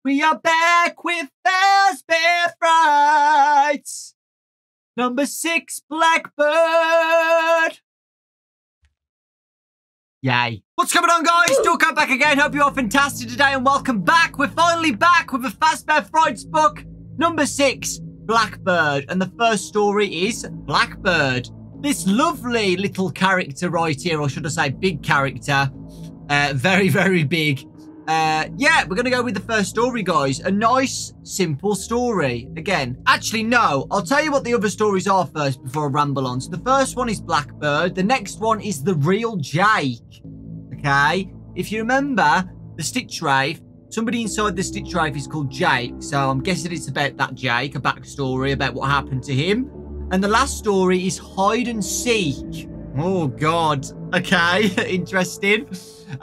We are back with Fazbear Frights. Number 6, Blackbird. Yay. What's going on, guys? Dawkbro back again. Hope you're all fantastic today and welcome back. We're finally back with a Fazbear Frights book. Number 6, Blackbird. And the first story is Blackbird. This lovely little character right here, or should I say big character. Very, very big. Yeah, we're going to go with the first story, guys. A nice, simple story. Again, actually, no. I'll tell you what the other stories are first before I ramble on. So the first one is Blackbird. The next one is The Real Jake. Okay? If you remember, the Stitch Wraith, somebody inside the Stitch Wraith is called Jake. So I'm guessing it's about that Jake, a backstory about what happened to him. And the last story is Hide and Seek. Oh, God. Okay, interesting.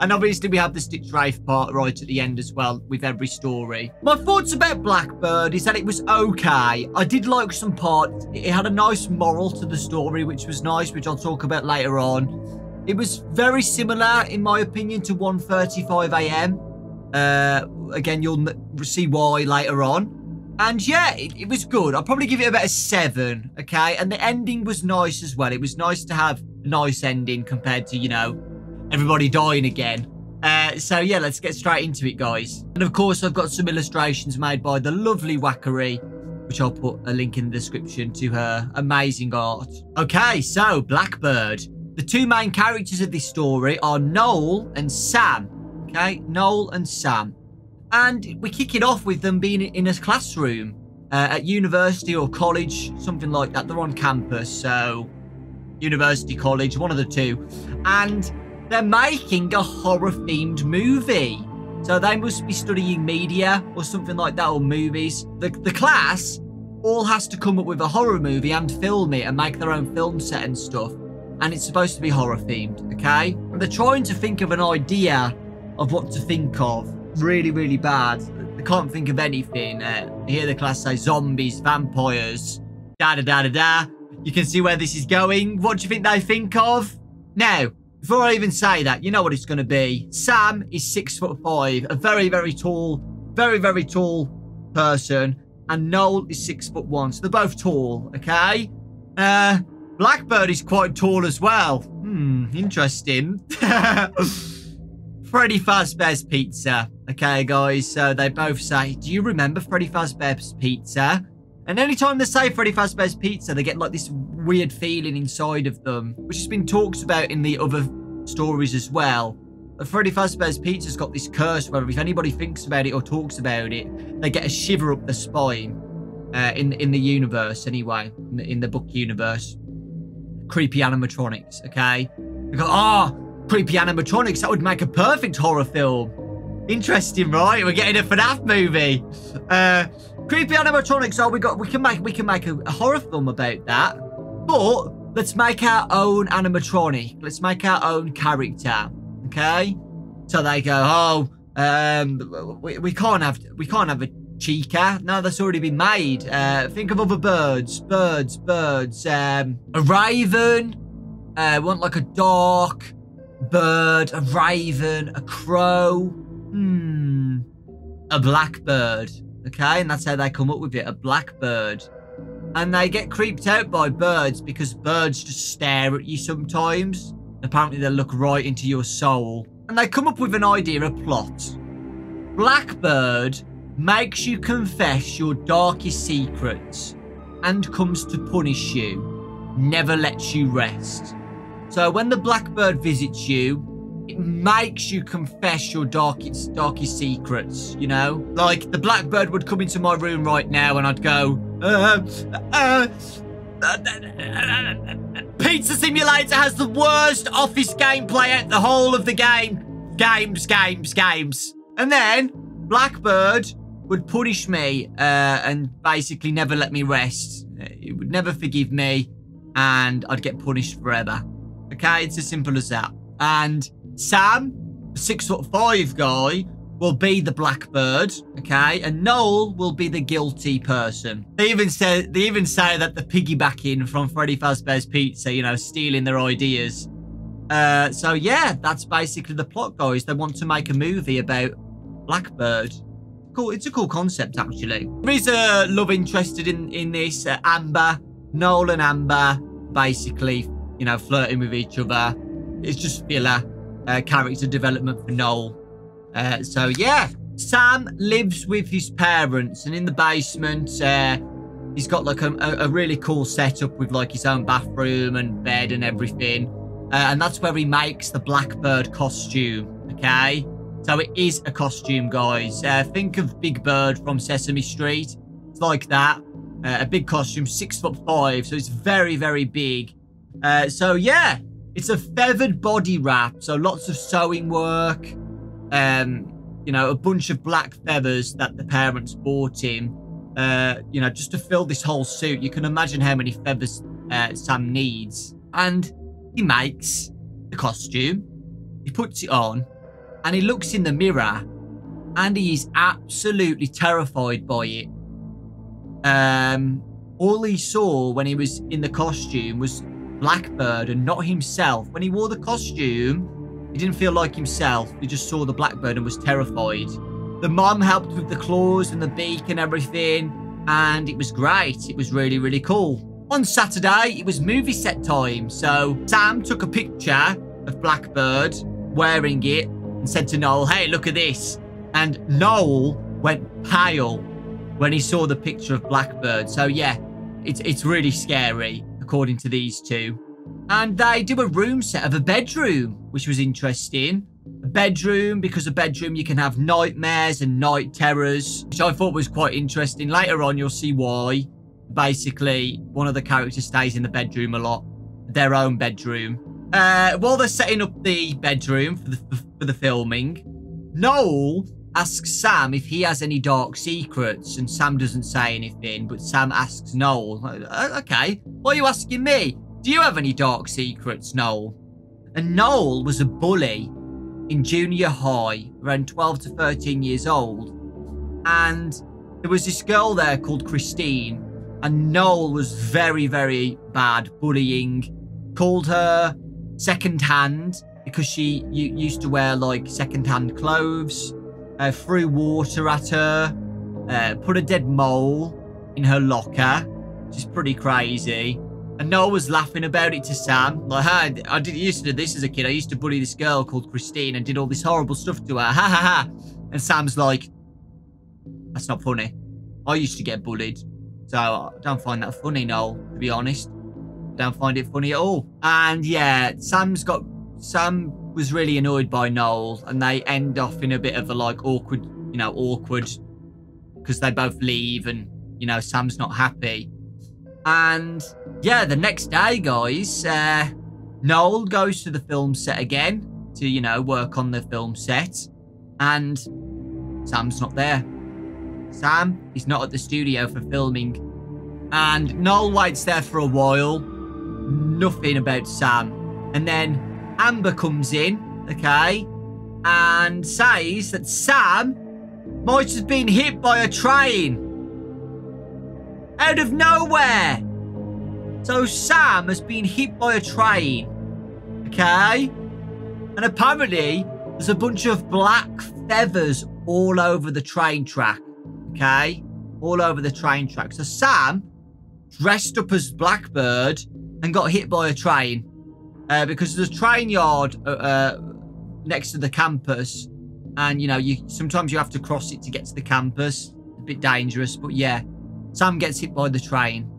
And obviously we have the Stitch Wraith part right at the end as well with every story. My thoughts about Blackbird is that it was okay. I did like some parts. It had a nice moral to the story, which was nice, which I'll talk about later on. It was very similar, in my opinion, to 1:35 AM. Again, you'll see why later on. And yeah, it was good. I'll probably give it about a 7, okay? And the ending was nice as well. It was nice to have a nice ending compared to, you know, everybody dying again. So yeah, let's get straight into it, guys. And of course, I've got some illustrations made by the lovely Wackery, which I'll put a link in the description to her amazing art. Okay, so Blackbird. The two main characters of this story are Noel and Sam. Okay, Noel and Sam. And we kick it off with them being in a classroom at university or college, something like that. They're on campus, so university, college, one of the two. And they're making a horror-themed movie. So they must be studying media or something like that, or movies. The class all has to come up with a horror movie and film it and make their own film set and stuff. And it's supposed to be horror-themed, okay? And they're trying to think of an idea of what to think of. Really, really bad. They can't think of anything. Hear the class say zombies, vampires, da-da-da-da-da. You can see where this is going. What do you think they think of? Now, before I even say that, you know what it's going to be. Sam is 6'5", a very, very tall person. And Noel is 6'1", so they're both tall, okay? Blackbird is quite tall as well. Interesting. Freddy Fazbear's Pizza. Okay, guys, so they both say, do you remember Freddy Fazbear's Pizza? And anytime they say Freddy Fazbear's Pizza, they get like this weird feeling inside of them, which has been talked about in the other stories as well. But Freddy Fazbear's Pizza's got this curse where if anybody thinks about it or talks about it, they get a shiver up the spine. In the universe, anyway, in the book universe. Creepy animatronics, okay? They go, creepy animatronics, that would make a perfect horror film. Interesting, right? We're getting a FNAF movie. Creepy animatronics, we can make a horror film about that. But let's make our own animatronic. Let's make our own character. Okay? So they go, we can't have a Chica. No, that's already been made. Think of other birds. Birds. A raven. Want like a dark bird, a raven, a crow. A blackbird. Okay, and that's how they come up with it, a blackbird. And they get creeped out by birds because birds just stare at you sometimes. Apparently they look right into your soul. And they come up with an idea, a plot. Blackbird makes you confess your darkest secrets and comes to punish you, never lets you rest. So when the blackbird visits you, it makes you confess your darkest secrets, you know? Like, the blackbird would come into my room right now and I'd go, Pizza Simulator has the worst office gameplay at the whole of the game. Games. And then Blackbird would punish me and basically never let me rest. It would never forgive me and I'd get punished forever. Okay, it's as simple as that. And Sam, the 6'5" guy, will be the blackbird, okay? And Noel will be the guilty person. They even say that the piggybacking from Freddy Fazbear's Pizza, you know, stealing their ideas. So yeah, that's basically the plot, guys. They want to make a movie about Blackbird. Cool. It's a cool concept, actually. There is a love interest in this. Amber. Noel and Amber, basically, you know, flirting with each other. It's just filler character development for Noel. So, yeah. Sam lives with his parents, and in the basement, he's got, like, a really cool setup with, like, his own bathroom and bed and everything. And that's where he makes the Blackbird costume, okay? So it is a costume, guys. Think of Big Bird from Sesame Street. It's like that. A big costume, 6'5", so it's very, very big. So, yeah, it's a feathered body wrap. So lots of sewing work. You know, a bunch of black feathers that the parents bought him. You know, just to fill this whole suit. You can imagine how many feathers Sam needs. And he makes the costume. He puts it on. And he looks in the mirror. And he is absolutely terrified by it. All he saw when he was in the costume was Blackbird and not himself. When he wore the costume, he didn't feel like himself. He just saw the Blackbird and was terrified. The mom helped with the claws and the beak and everything. And it was great. It was really, really cool. On Saturday, it was movie set time. So Sam took a picture of Blackbird wearing it and said to Noel, hey, look at this. And Noel went pale when he saw the picture of Blackbird. So, yeah, it's really scary, according to these two. And they do a room set of a bedroom, which was interesting. A bedroom, because a bedroom you can have nightmares and night terrors, which I thought was quite interesting. Later on, you'll see why. Basically, one of the characters stays in the bedroom a lot. Their own bedroom. While they're setting up the bedroom for the filming, Noel asks Sam if he has any dark secrets, and Sam doesn't say anything, but Sam asks Noel, okay, why are you asking me? Do you have any dark secrets, Noel? And Noel was a bully in junior high, around 12 to 13 years old, and there was this girl there called Christine, and Noel was very, very bad bullying, called her second-hand because she used to wear, like, second-hand clothes, threw water at her, put a dead mole in her locker, which is pretty crazy. And Noel was laughing about it to Sam. Like, hey, used to do this as a kid. I used to bully this girl called Christine and did all this horrible stuff to her. Ha ha ha. And Sam's like, that's not funny. I used to get bullied. So I don't find that funny, Noel, to be honest. I don't find it funny at all. And yeah, Sam was really annoyed by Noel, and they end off in a bit of a, like, awkward, because they both leave, and, you know, Sam's not happy. And yeah, the next day, guys, Noel goes to the film set again to, you know, work on the film set, and Sam's not there. Sam is not at the studio for filming, and Noel waits there for a while. Nothing about Sam. And then Amber comes in, okay, and says that Sam might have been hit by a train. Out of nowhere. So Sam has been hit by a train, okay? And apparently there's a bunch of black feathers all over the train track, okay? All over the train track. So Sam dressed up as Blackbird and got hit by a train. Because there's a train yard next to the campus, and you know, sometimes you have to cross it to get to the campus. A bit dangerous, but yeah, Sam gets hit by the train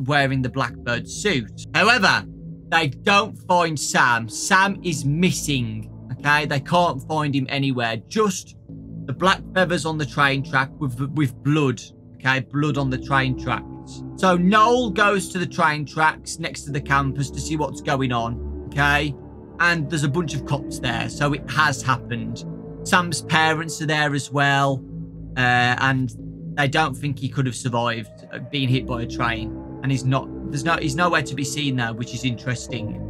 wearing the Blackbird suit. However, they don't find Sam. Sam is missing, okay? They can't find him anywhere. Just the black feathers on the train track with blood, okay? Blood on the train tracks. So Noel goes to the train tracks next to the campus to see what's going on, okay? And there's a bunch of cops there, so it has happened. Sam's parents are there as well, and they don't think he could have survived being hit by a train. And he's nowhere to be seen now, which is interesting.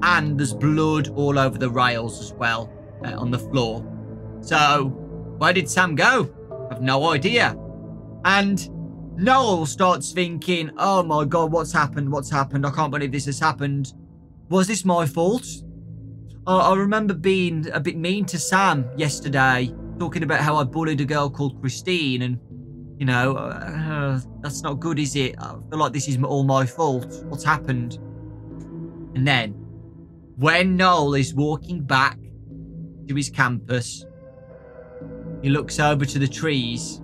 And there's blood all over the rails as well, on the floor. So where did Sam go? I've no idea. And Noel starts thinking, oh my God, what's happened? What's happened? I can't believe this has happened. Was this my fault? I remember being a bit mean to Sam yesterday. talking about how I bullied a girl called Christine, and, you know, that's not good, is it? I feel like this is all my fault. What's happened? And then, when Noel is walking back to his campus, he looks over to the trees,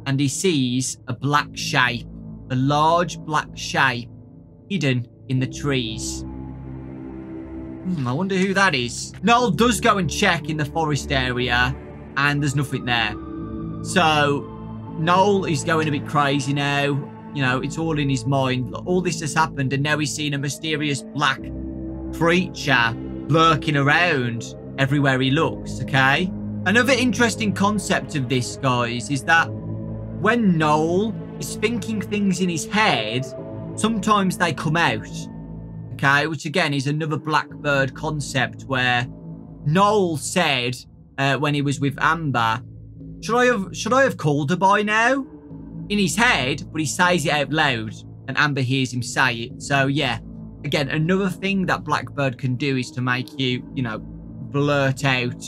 and he sees a black shape, a large black shape hidden in the trees. I wonder who that is. Noel does go and check in the forest area, and there's nothing there. So, Noel is going a bit crazy now. You know, it's all in his mind. All this has happened, and now he's seen a mysterious black creature lurking around everywhere he looks, okay? Another interesting concept of this, guys, is that when Noel is thinking things in his head, sometimes they come out. Okay, which again is another Blackbird concept where Noel said when he was with Amber, should I have called her by now? In his head, but he says it out loud and Amber hears him say it. So yeah, again, another thing that Blackbird can do is to make you, you know, blurt out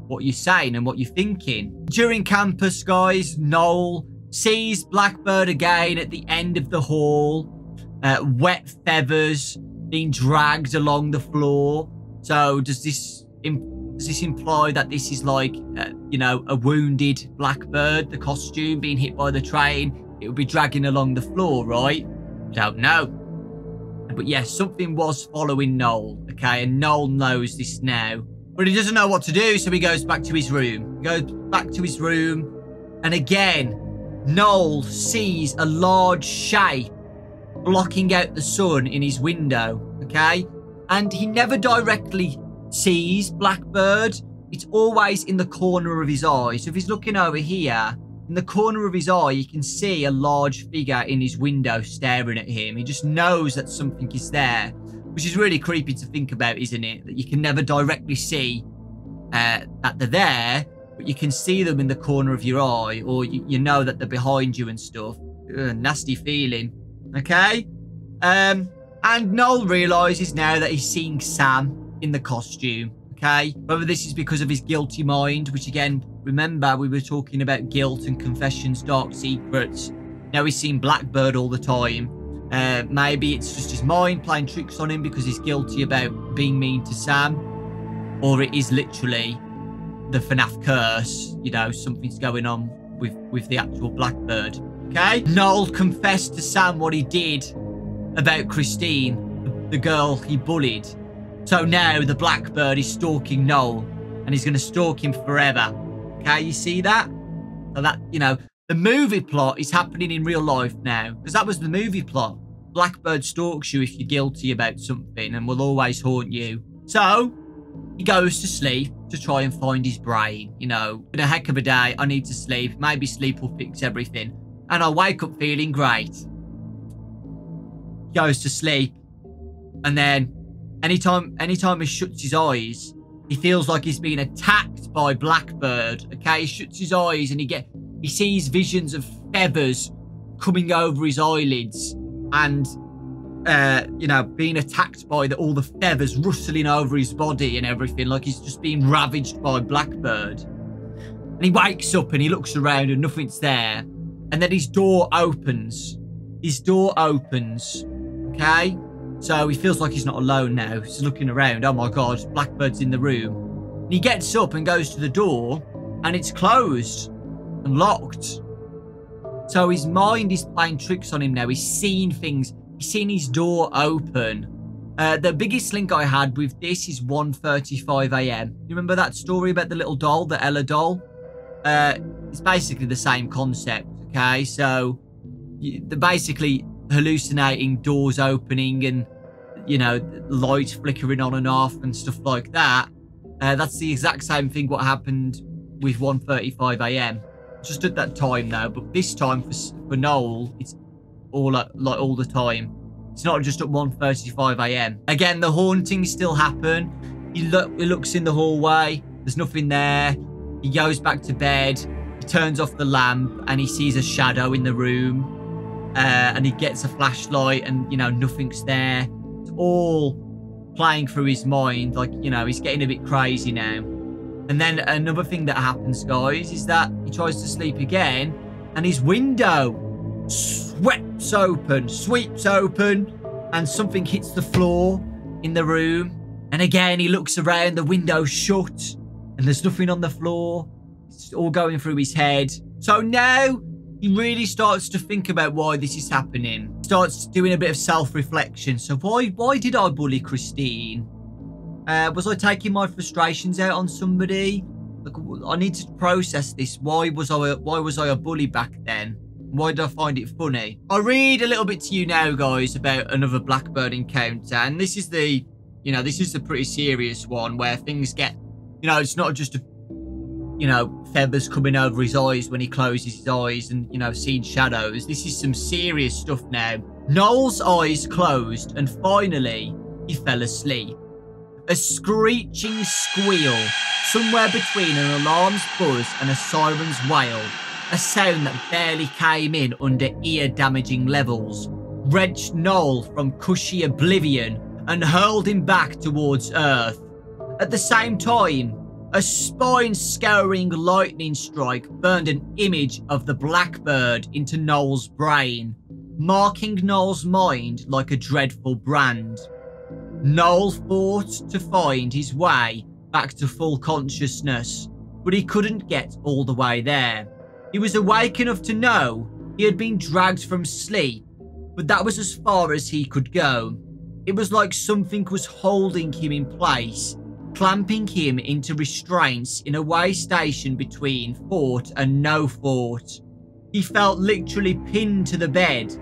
what you're saying and what you're thinking. During campus, guys, Noel sees Blackbird again at the end of the hall. Wet feathers being dragged along the floor. So does this imply that this is like, you know, a wounded Blackbird, the costume being hit by the train? It would be dragging along the floor, right? Don't know. But yes, something was following Noel, okay? And Noel knows this now. But he doesn't know what to do, so he goes back to his room. He goes back to his room. And again, Noel sees a large shape blocking out the sun in his window, okay? And he never directly sees Blackbird. It's always in the corner of his eye. So if he's looking over here, in the corner of his eye, you can see a large figure in his window staring at him. He just knows that something is there, which is really creepy to think about, isn't it? That you can never directly see that they're there, but you can see them in the corner of your eye, or you know that they're behind you and stuff. Ugh, nasty feeling. Okay? And Noel realises now that he's seeing Sam in the costume. Okay? Whether this is because of his guilty mind, which again, remember we were talking about guilt and confessions, dark secrets. Now he's seen Blackbird all the time. Maybe it's just his mind playing tricks on him because he's guilty about being mean to Sam. Or it is literally the FNAF curse. You know, something's going on with the actual Blackbird. Okay? Noel confessed to Sam what he did about Christine, the girl he bullied. So now the Blackbird is stalking Noel, and he's going to stalk him forever. Okay, you see that? So that, you know, the movie plot is happening in real life now, because that was the movie plot. Blackbird stalks you if you're guilty about something and will always haunt you. So he goes to sleep to try and find his brain. You know, been a heck of a day. I need to sleep. Maybe sleep will fix everything. And I wake up feeling great. Goes to sleep. And then anytime he shuts his eyes, he feels like he's being attacked by Blackbird. Okay, he shuts his eyes and he sees visions of feathers coming over his eyelids. And, you know, being attacked by all the feathers rustling over his body and everything. Like he's just being ravaged by Blackbird. And he wakes up and he looks around and nothing's there. And then his door opens. His door opens. Okay? So he feels like he's not alone now. He's looking around. Oh my God, Blackbird's in the room. And he gets up and goes to the door. And it's closed. And locked. So his mind is playing tricks on him now. He's seeing things. He's seen his door open. The biggest link I had with this is 1:35 a.m. You remember that story about the little doll, the Ella doll? It's basically the same concept. Okay, so they're basically hallucinating doors opening and, you know, lights flickering on and off and stuff like that. That's the exact same thing what happened with 1:35 a.m. Just at that time though, but this time for Noel, it's all like all the time. It's not just at 1:35 a.m. Again, the hauntings still happen. He looks in the hallway. There's nothing there. He goes back to bed. He turns off the lamp and he sees a shadow in the room. And he gets a flashlight and, you know, nothing's there. It's all playing through his mind. Like, you know, he's getting a bit crazy now. And then another thing that happens, guys, is that he tries to sleep again, and his window sweeps open, and something hits the floor in the room. And again, he looks around, the window's shut, and there's nothing on the floor. It's all going through his head. So now he really starts to think about why this is happening. Starts doing a bit of self-reflection. So why did I bully Christine? Was I taking my frustrations out on somebody? Like, I need to process this. Why was I a bully back then? Why did I find it funny? I'll read a little bit to you now, guys, about another Blackbird encounter. And this is the, this is a pretty serious one where things get, it's not just feathers coming over his eyes when he closes his eyes and, seeing shadows. This is some serious stuff now. Noel's eyes closed and finally he fell asleep. A screeching squeal, somewhere between an alarm's buzz and a siren's wail. A sound that barely came in under ear-damaging levels, wrenched Noel from cushy oblivion and hurled him back towards Earth. At the same time, a spine-scouring lightning strike burned an image of the Blackbird into Noel's brain, marking Noel's mind like a dreadful brand. Noel fought to find his way back to full consciousness, but he couldn't get all the way there. He was awake enough to know he had been dragged from sleep, but that was as far as he could go. It was like something was holding him in place, clamping him into restraints in a way station between fort and no fort. He felt literally pinned to the bed.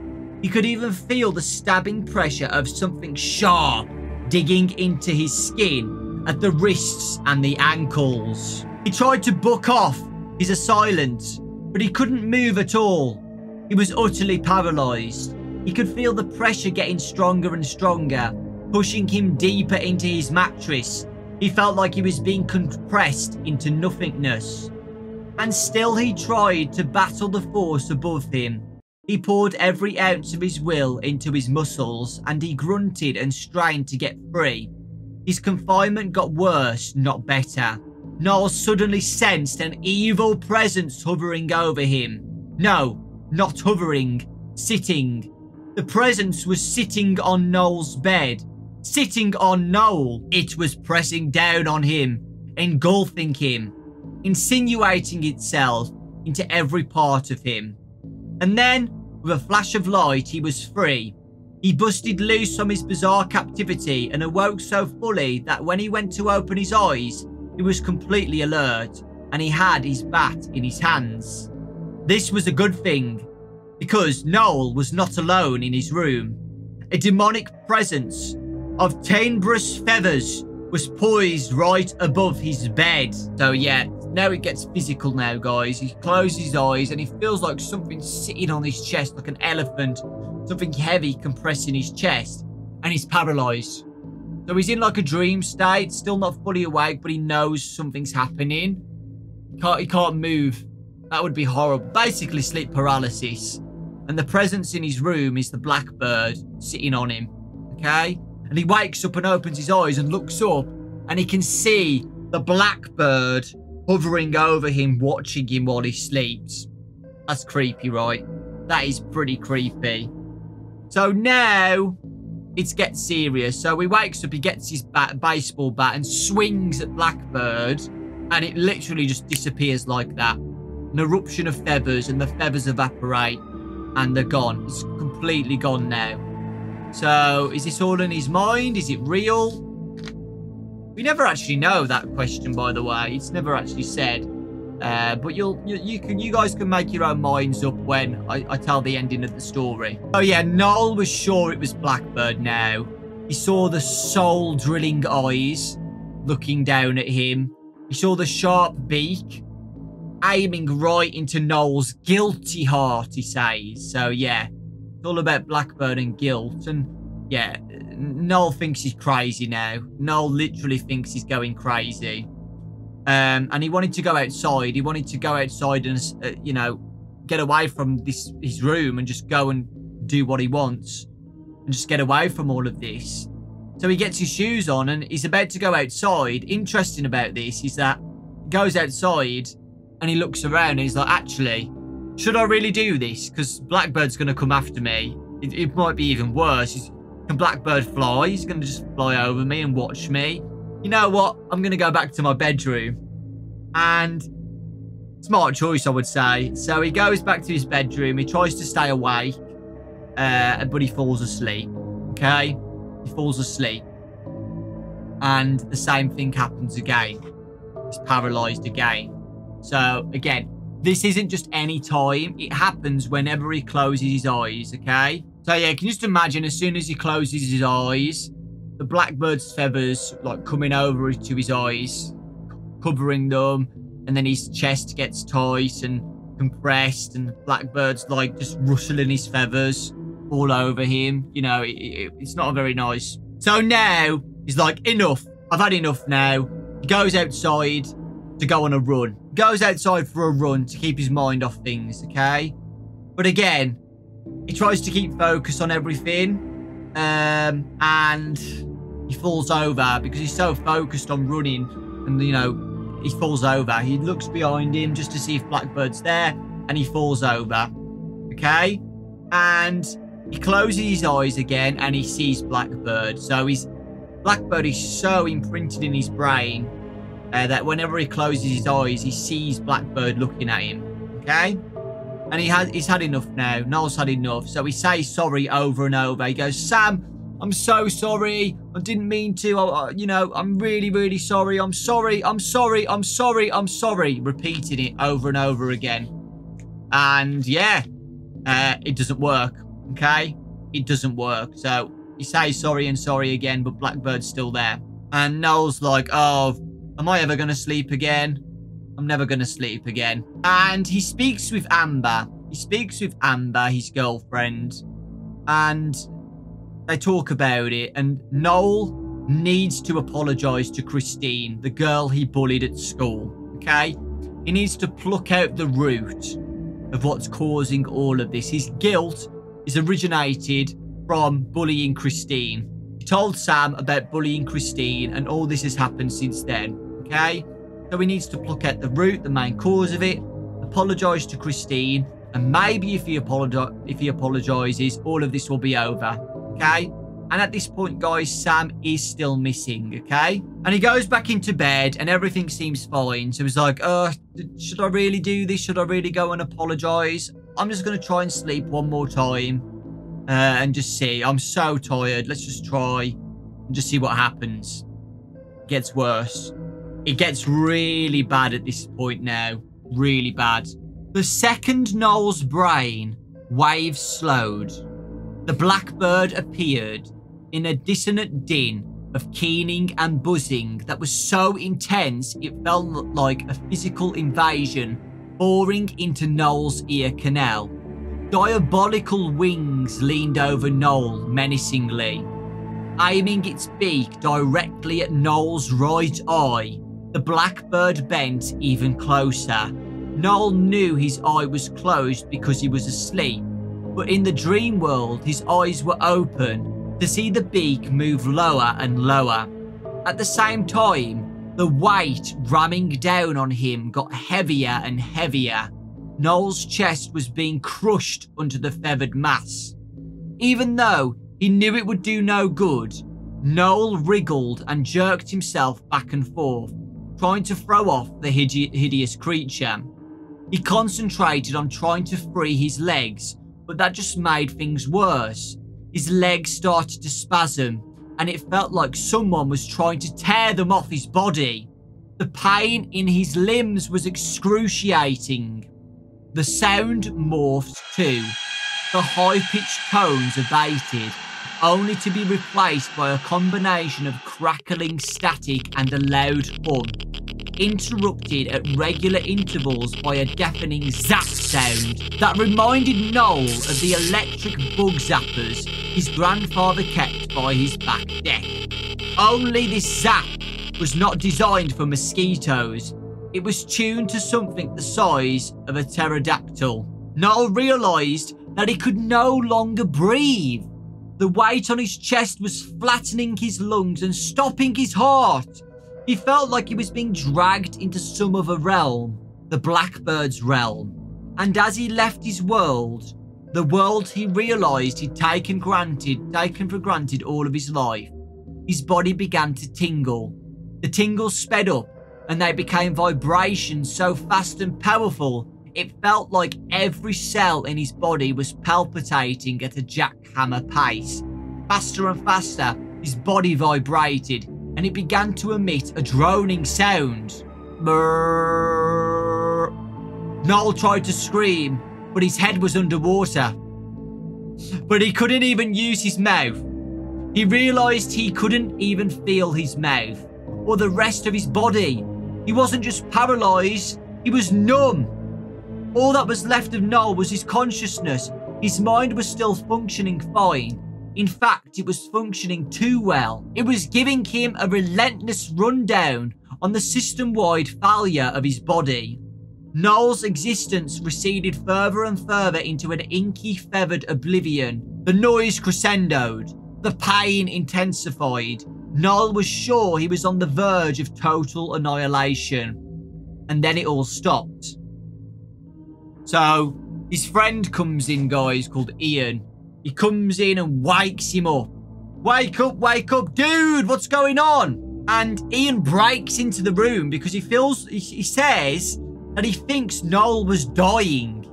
He could even feel the stabbing pressure of something sharp digging into his skin at the wrists and the ankles. He tried to buck off his assailant, but he couldn't move at all. He was utterly paralyzed. He could feel the pressure getting stronger and stronger, pushing him deeper into his mattress. He felt like he was being compressed into nothingness. And still he tried to battle the force above him. He poured every ounce of his will into his muscles, and he grunted and strained to get free. His confinement got worse, not better. Noel suddenly sensed an evil presence hovering over him. No, not hovering, sitting. The presence was sitting on Noel's bed. Sitting on Noel. It was pressing down on him, engulfing him, insinuating itself into every part of him. And then, with a flash of light, he was free. He busted loose from his bizarre captivity and awoke so fully that when he went to open his eyes, he was completely alert, and he had his bat in his hands. This was a good thing, because Noel was not alone in his room. A demonic presence of tenebrous feathers was poised right above his bed. So yeah, now it gets physical now, guys. He closes his eyes and he feels like something's sitting on his chest, like an elephant, something heavy compressing his chest, and he's paralyzed. So he's in like a dream state, still not fully awake, but he knows something's happening. He can't move. That would be horrible. Basically sleep paralysis. And the presence in his room is the Blackbird sitting on him. Okay? And he wakes up and opens his eyes and looks up, and he can see the Blackbird hovering over him, watching him while he sleeps. That's creepy, right? That is pretty creepy. So now it gets serious. So he wakes up, he gets his baseball bat and swings at Blackbird, and it literally just disappears like that. An eruption of feathers, and the feathers evaporate, and they're gone. It's completely gone now. So, is this all in his mind? Is it real? We never actually know that question, by the way. It's never actually said. But you guys can make your own minds up when I tell the ending of the story. Oh yeah, Noel was sure it was Blackbird now. He saw the soul-drilling eyes looking down at him. He saw the sharp beak aiming right into Noel's guilty heart, he says. So yeah, it's all about Blackbird and guilt. And yeah, Noel thinks he's crazy now. Noel literally thinks he's going crazy. And he wanted to go outside. He wanted to go outside and, get away from his room and just go and do what he wants. And just get away from all of this. So he gets his shoes on and he's about to go outside. Interesting about this is that goes outside and he looks around and he's like, actually, should I really do this? Because Blackbird's going to come after me. It might be even worse. Can Blackbird fly? He's going to just fly over me and watch me. You know what? I'm going to go back to my bedroom. And smart choice, I would say. So he goes back to his bedroom. He tries to stay awake. But he falls asleep. Okay? He falls asleep. And the same thing happens again. He's paralyzed again. So, again, this isn't just any time. It happens whenever he closes his eyes, okay? So, yeah, you can just imagine as soon as he closes his eyes, the Blackbird's feathers, like, coming over to his eyes, covering them, and then his chest gets tight and compressed, and Blackbird's, like, just rustling his feathers all over him. You know, it's not very nice. So now, he's like, enough. I've had enough now. He goes outside to go on a run. Goes outside for a run to keep his mind off things, okay? But again, he tries to keep focus on everything. And he falls over because he's so focused on running. And, you know, he falls over. He looks behind him just to see if Blackbird's there. And he falls over, okay? And he closes his eyes again and he sees Blackbird. So Blackbird is so imprinted in his brain that whenever he closes his eyes, he sees Blackbird looking at him. Okay? And he's had enough now. Noel's had enough. So he says sorry over and over. He goes, Sam, I'm so sorry. I didn't mean to. You know, I'm really, really sorry. I'm sorry. I'm sorry. I'm sorry. I'm sorry. Repeating it over and over again. And yeah, it doesn't work. Okay? It doesn't work. So he says sorry and sorry again, but Blackbird's still there. And Noel's like, oh, am I ever going to sleep again? I'm never going to sleep again. And he speaks with Amber. He speaks with Amber, his girlfriend. And they talk about it. And Noel needs to apologize to Christine, the girl he bullied at school. Okay? He needs to pluck out the root of what's causing all of this. His guilt is originated from bullying Christine. He told Sam about bullying Christine, and all this has happened since then, okay? So he needs to pluck out the root, the main cause of it, apologise to Christine, and maybe if he apologises, all of this will be over, okay? And at this point, guys, Sam is still missing, okay? And he goes back into bed, and everything seems fine. So he's like, should I really do this? Should I really go and apologise? I'm just going to try and sleep one more time. And just see. I'm so tired. Let's just try and just see what happens. It gets worse. It gets really bad at this point now. Really bad. The second Noel's brain waves slowed, the Blackbird appeared in a dissonant din of keening and buzzing that was so intense it felt like a physical invasion boring into Noel's ear canal. Diabolical wings leaned over Noel menacingly. Aiming its beak directly at Noel's right eye, the Blackbird bent even closer. Noel knew his eye was closed because he was asleep, but in the dream world, his eyes were open to see the beak move lower and lower. At the same time, the weight ramming down on him got heavier and heavier. Noel's chest was being crushed under the feathered mass. Even though he knew it would do no good, Noel wriggled and jerked himself back and forth, trying to throw off the hideous creature. He concentrated on trying to free his legs, but that just made things worse. His legs started to spasm, and it felt like someone was trying to tear them off his body. The pain in his limbs was excruciating. The sound morphed too. The high-pitched tones abated, only to be replaced by a combination of crackling static and a loud hum, interrupted at regular intervals by a deafening zap sound that reminded Noel of the electric bug zappers his grandfather kept by his back deck. Only this zap was not designed for mosquitoes. It was tuned to something the size of a pterodactyl. Noel realised that he could no longer breathe. The weight on his chest was flattening his lungs and stopping his heart. He felt like he was being dragged into some other realm, the Blackbird's realm. And as he left his world, the world he realised he'd taken for granted all of his life, his body began to tingle. The tingles sped up, and they became vibrations so fast and powerful, it felt like every cell in his body was palpitating at a jackhammer pace. Faster and faster, his body vibrated, and it began to emit a droning sound. Brrr. Noel tried to scream, but his head was underwater. But he couldn't even use his mouth. He realised he couldn't even feel his mouth or the rest of his body. He wasn't just paralysed, he was numb. All that was left of Noel was his consciousness. His mind was still functioning fine. In fact, it was functioning too well. It was giving him a relentless rundown on the system-wide failure of his body. Noel's existence receded further and further into an inky, feathered oblivion. The noise crescendoed. The pain intensified. Noel was sure he was on the verge of total annihilation. And then it all stopped. So, his friend comes in, guys, called Ian. He comes in and wakes him up. Wake up, dude, what's going on? And Ian breaks into the room because he says that he thinks Noel was dying.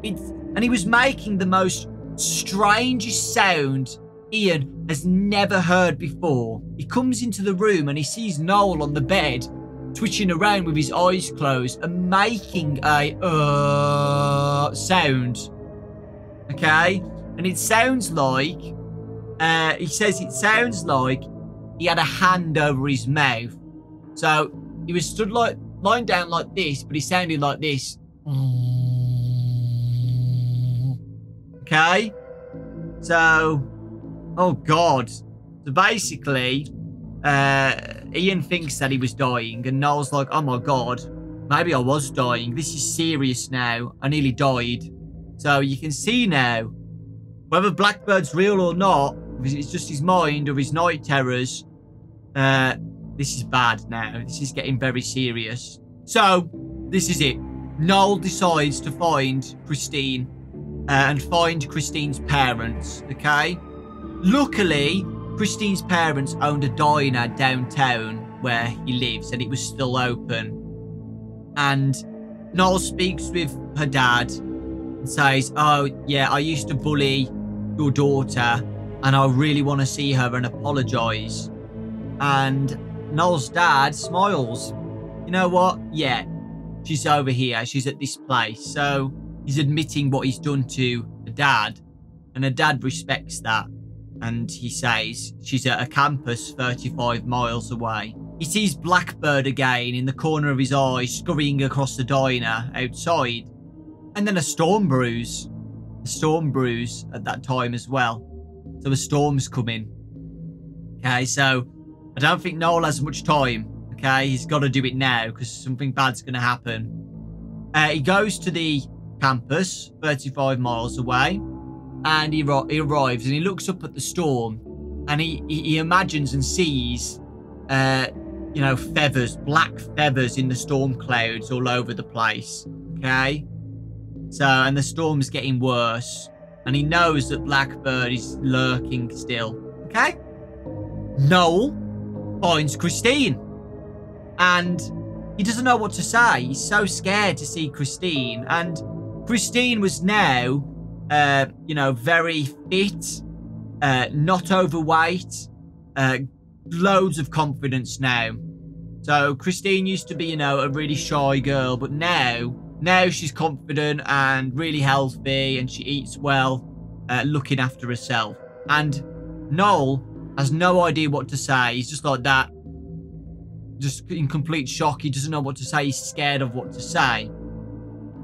And he was making the most strangest sound Ian has never heard before. He comes into the room and he sees Noel on the bed, twitching around with his eyes closed and making a sound. Okay? And it sounds like, he says it sounds like he had a hand over his mouth. So he was stood like, lying down like this, but he sounded like this. Okay? So, oh God. So basically, Ian thinks that he was dying, and Noel's like, oh my God, maybe I was dying. This is serious now. I nearly died. So you can see now, whether Blackbird's real or not, if it's just his mind or his night terrors, this is bad now. This is getting very serious. So, this is it. Noel decides to find Christine and find Christine's parents, okay? Luckily, Christine's parents owned a diner downtown where he lives, and it was still open. And Noel speaks with her dad and says, oh, yeah, I used to bully your daughter, and I really want to see her and apologise. And Noel's dad smiles. You know what? Yeah, she's over here. She's at this place. So he's admitting what he's done to the dad, and the dad respects that. And he says she's at a campus 35 miles away. He sees Blackbird again in the corner of his eye, scurrying across the diner outside. And then a storm brews. A storm brews at that time as well. So a storm's coming. Okay, so I don't think Noel has much time. Okay, he's got to do it now because something bad's going to happen. He goes to the campus 35 miles away. And he arrives and he looks up at the storm, and he imagines and sees, you know, feathers, black feathers in the storm clouds all over the place. Okay? So, and the storm's getting worse, and he knows that Blackbird is lurking still. Okay? Noel finds Christine, and he doesn't know what to say. He's so scared to see Christine, and Christine was now, you know, very fit, not overweight, loads of confidence now. So Christine used to be, you know, a really shy girl, but now she's confident and really healthy, and she eats well, looking after herself. And Noel has no idea what to say. He's just like that, just in complete shock. He doesn't know what to say. He's scared of what to say.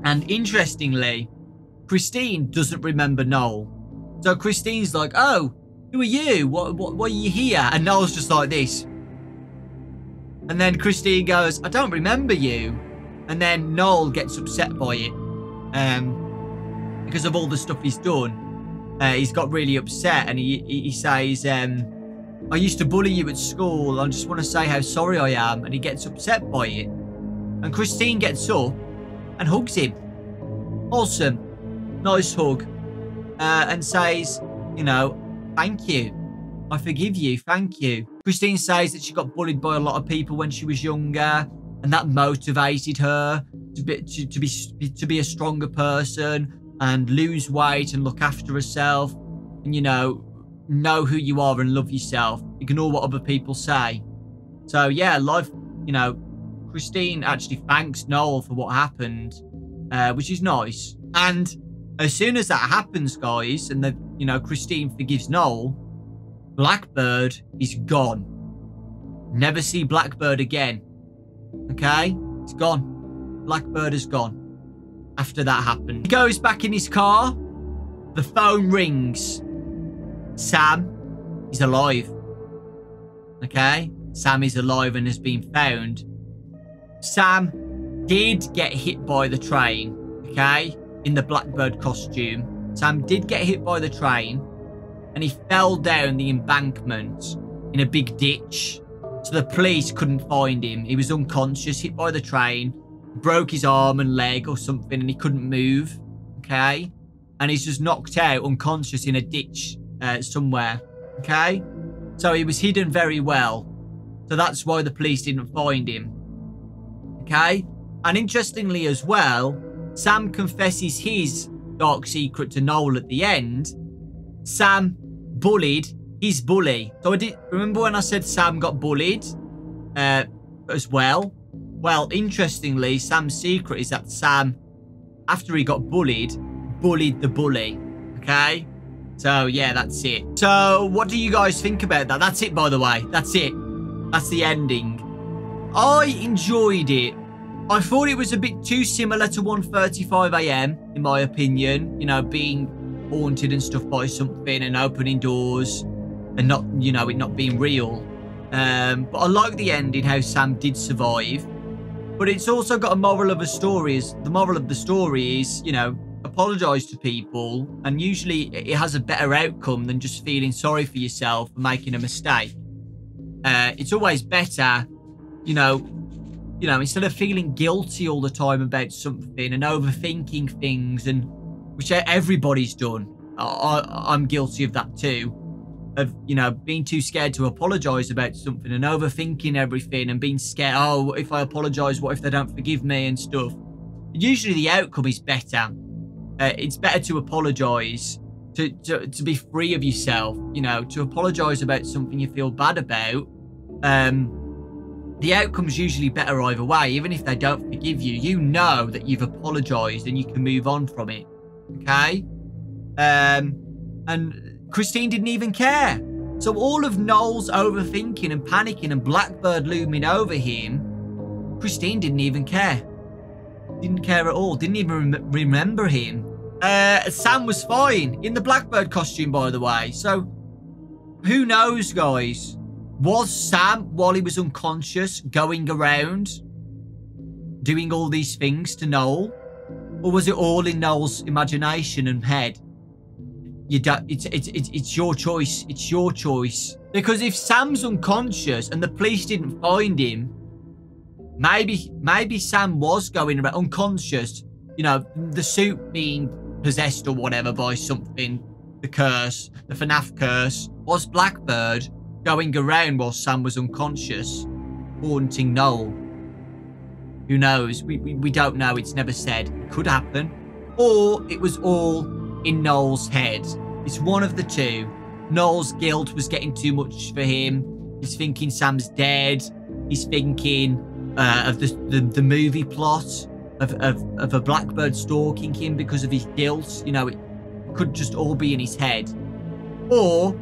And interestingly, Christine doesn't remember Noel. So Christine's like, oh, who are you? Why are you here? And Noel's just like this. And then Christine goes, I don't remember you. And then Noel gets upset by it. Because of all the stuff he's done. He's got really upset, and he says, I used to bully you at school. I just want to say how sorry I am. And he gets upset by it. And Christine gets up and hugs him. Awesome. Nice hug. And says, you know, thank you. I forgive you. Thank you. Christine says that she got bullied by a lot of people when she was younger. And that motivated her to be a stronger person and lose weight and look after herself. And, you know who you are and love yourself. Ignore what other people say. So, yeah, life, you know, Christine actually thanks Noel for what happened, which is nice. And as soon as that happens, guys, and Christine forgives Noel, Blackbird is gone. Never see Blackbird again. Okay? It's gone. Blackbird is gone. After that happened. He goes back in his car. The phone rings. Sam is alive. Okay? Sam is alive and has been found. Sam did get hit by the train. Okay? In the Blackbird costume. Sam did get hit by the train. And he fell down the embankment in a big ditch. So the police couldn't find him. He was unconscious, hit by the train. Broke his arm and leg or something. And he couldn't move. Okay? And he's just knocked out, unconscious in a ditch somewhere. Okay? So he was hidden very well. So that's why the police didn't find him. Okay? And interestingly as well, Sam confesses his dark secret to Noel at the end. Sam bullied his bully. So I did remember when I said Sam got bullied as well. Well, interestingly, Sam's secret is that Sam, after he got bullied the bully. Okay? So, yeah, that's it. So, what do you guys think about that? That's it, by the way. That's it. That's the ending. I enjoyed it. I thought it was a bit too similar to 1:35 AM, in my opinion. You know, being haunted and stuff by something and opening doors and not, you know, it not being real. But I like the ending, how Sam did survive. But it's also got a moral of a story. The moral of the story is, you know, apologize to people, and usually it has a better outcome than just feeling sorry for yourself for making a mistake. It's always better, you know, instead of feeling guilty all the time about something and overthinking things, and which everybody's done. I'm guilty of that too. Of, you know, being too scared to apologize about something and overthinking everything and being scared, oh, if I apologize, what if they don't forgive me and stuff. Usually the outcome is better. It's better to apologize, to be free of yourself, you know, to apologize about something you feel bad about. The outcome's usually better either way. Even if they don't forgive you, you know that you've apologized and you can move on from it. Okay? And Christine didn't even care. So all of Noel's overthinking and panicking and Blackbird looming over him, Christine didn't even care. Didn't care at all. Didn't even remember him. Sam was fine in the Blackbird costume, by the way. So who knows, guys? Was Sam, while he was unconscious, going around doing all these things to Noel? Or was it all in Noel's imagination and head? You don't, it's your choice. It's your choice. Because if Sam's unconscious and the police didn't find him, maybe Sam was going around unconscious. You know, the suit being possessed or whatever by something. The curse, the FNAF curse. Was Blackbird going around while Sam was unconscious, haunting Noel? Who knows? We don't know. It's never said. It could happen. Or it was all in Noel's head. It's one of the two. Noel's guilt was getting too much for him. He's thinking Sam's dead. He's thinking of the movie plot of a Blackbird stalking him because of his guilt. You know, it could just all be in his head. Or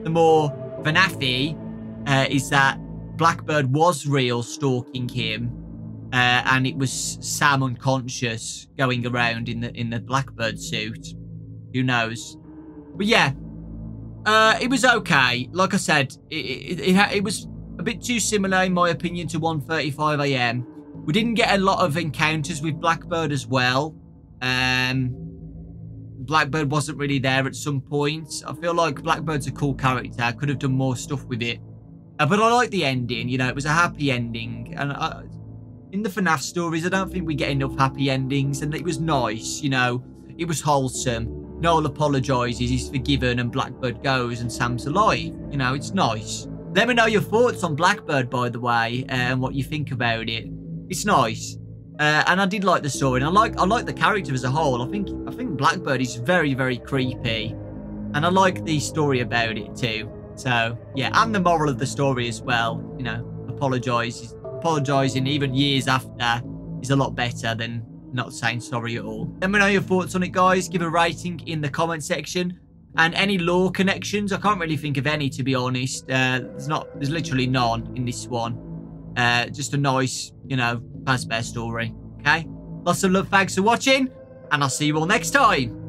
the more FNAF-y is that Blackbird was real, stalking him, and it was Sam unconscious going around in the Blackbird suit. Who knows? But yeah, it was okay. Like I said, it was a bit too similar, in my opinion, to 1:35 AM. We didn't get a lot of encounters with Blackbird as well. Blackbird wasn't really there at some points. I feel like Blackbird's a cool character. I could have done more stuff with it. But I like the ending, you know, it was a happy ending. And in the FNAF stories, I don't think we get enough happy endings. And it was nice, you know, it was wholesome. Noel apologises, he's forgiven, and Blackbird goes, and Sam's alive. You know, it's nice. Let me know your thoughts on Blackbird, by the way, and what you think about it. It's nice. And I did like the story, and I like the character as a whole. I think Blackbird is very, very creepy, and I like the story about it too. So yeah, and the moral of the story as well. You know, apologising even years after is a lot better than not saying sorry at all. Let me know your thoughts on it, guys. Give a rating in the comment section, and any lore connections. I can't really think of any, to be honest. There's literally none in this one. Just a nice, you know, Fazbear story. Okay? Lots of love, thanks for watching, and I'll see you all next time.